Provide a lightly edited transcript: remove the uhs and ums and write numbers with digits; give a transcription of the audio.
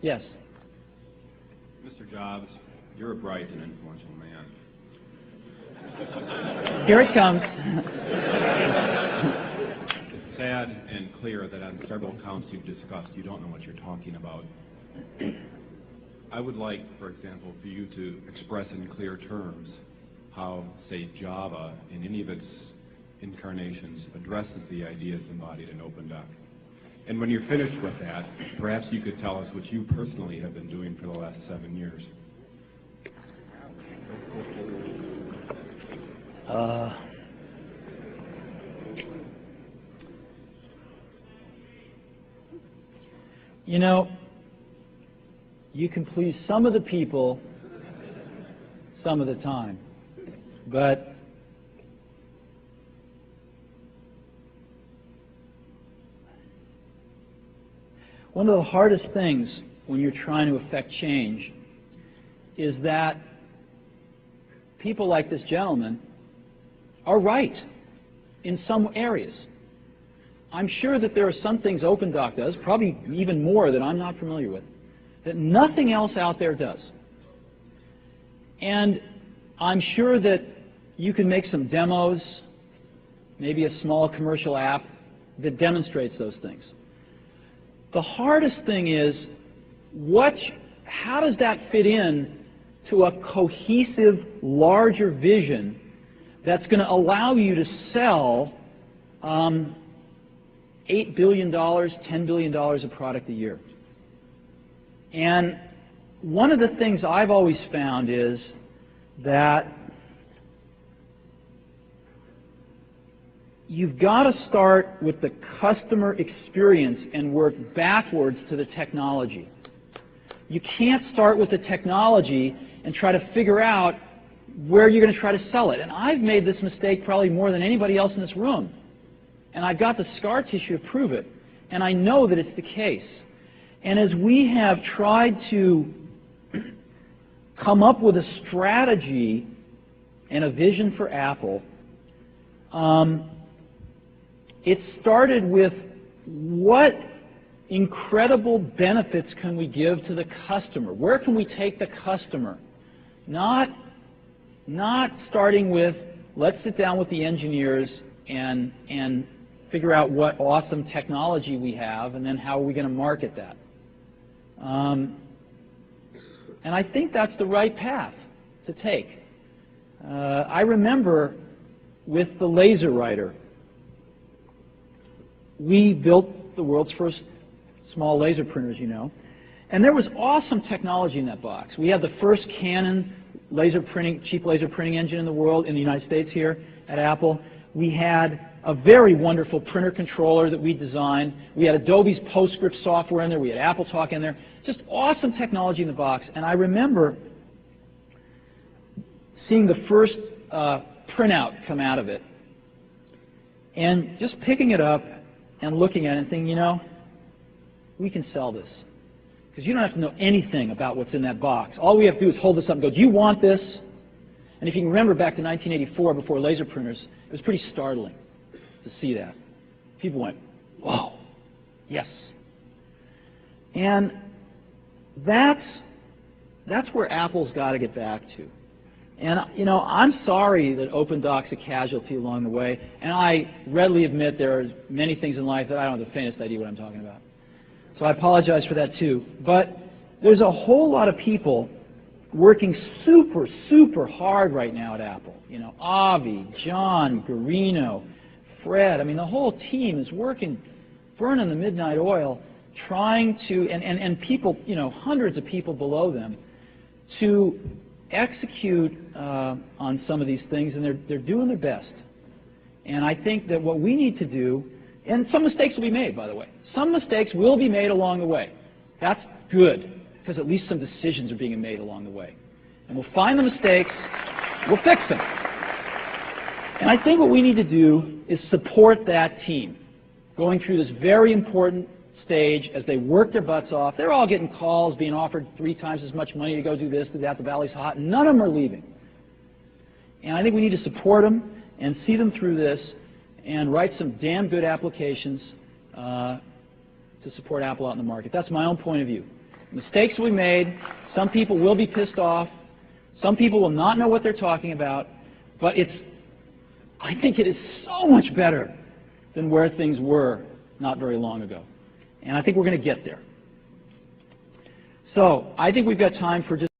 Yes. Mr. Jobs, you're a bright and influential man. Here it comes. It's sad and clear that on several counts you've discussed, you don't know what you're talking about. I would like, for example, for you to express in clear terms how, say, Java, in any of its incarnations, addresses the ideas embodied in OpenDoc. And when you're finished with that, perhaps you could tell us what you personally have been doing for the last 7 years. You know, you can please some of the people some of the time, but one of the hardest things when you're trying to affect change is that people like this gentleman are right in some areas. I'm sure that there are some things OpenDoc does, probably even more that I'm not familiar with, that nothing else out there does. And I'm sure that you can make some demos, maybe a small commercial app that demonstrates those things. The hardest thing is, how does that fit in to a cohesive, larger vision that's going to allow you to sell $8 billion, $10 billion of product a year? And one of the things I've always found is that you've got to start with the customer experience and work backwards to the technology. You can't start with the technology and try to figure out where you're going to try to sell it. And I've made this mistake probably more than anybody else in this room. And I've got the scar tissue to prove it. And I know that it's the case. And as we have tried to come up with a strategy and a vision for Apple, it started with what incredible benefits can we give to the customer? Where can we take the customer? Not starting with, let's sit down with the engineers and figure out what awesome technology we have, and then how are we going to market that. And I think that's the right path to take. I remember with the LaserWriter, we built the world's first small laser printers, you know. And there was awesome technology in that box. We had the first Canon laser printing, cheap laser printing engine in the world, in the United States here at Apple. We had a very wonderful printer controller that we designed. We had Adobe's PostScript software in there. We had AppleTalk in there. Just awesome technology in the box. And I remember seeing the first printout come out of it and just picking it up and looking at it and thinking, you know, we can sell this. Because you don't have to know anything about what's in that box. All we have to do is hold this up and go, do you want this? And if you can remember back to 1984, before laser printers, it was pretty startling to see that. People went, whoa, yes. And that's where Apple's got to get back to. And, you know, I'm sorry that OpenDoc's a casualty along the way, and I readily admit there are many things in life that I don't have the faintest idea what I'm talking about. So I apologize for that too. But there's a whole lot of people working super, super hard right now at Apple. You know, Avi, John, Garino, Fred. I mean, the whole team is working, burning the midnight oil, trying to, and people, you know, hundreds of people below them, to execute on some of these things, and they're doing their best. And I think that what we need to do, and some mistakes will be made, by the way. Some mistakes will be made along the way. That's good, because at least some decisions are being made along the way. And we'll find the mistakes, we'll fix them. And I think what we need to do is support that team going through this very important stage as they work their butts off. They're all getting calls, being offered 3 times as much money to go do this, do that, the valley's hot, and none of them are leaving. And I think we need to support them and see them through this and write some damn good applications to support Apple out in the market. That's my own point of view. Mistakes we made. Some people will be pissed off. Some people will not know what they're talking about. But I think it is so much better than where things were not very long ago. And I think we're going to get there. So I think we've got time for just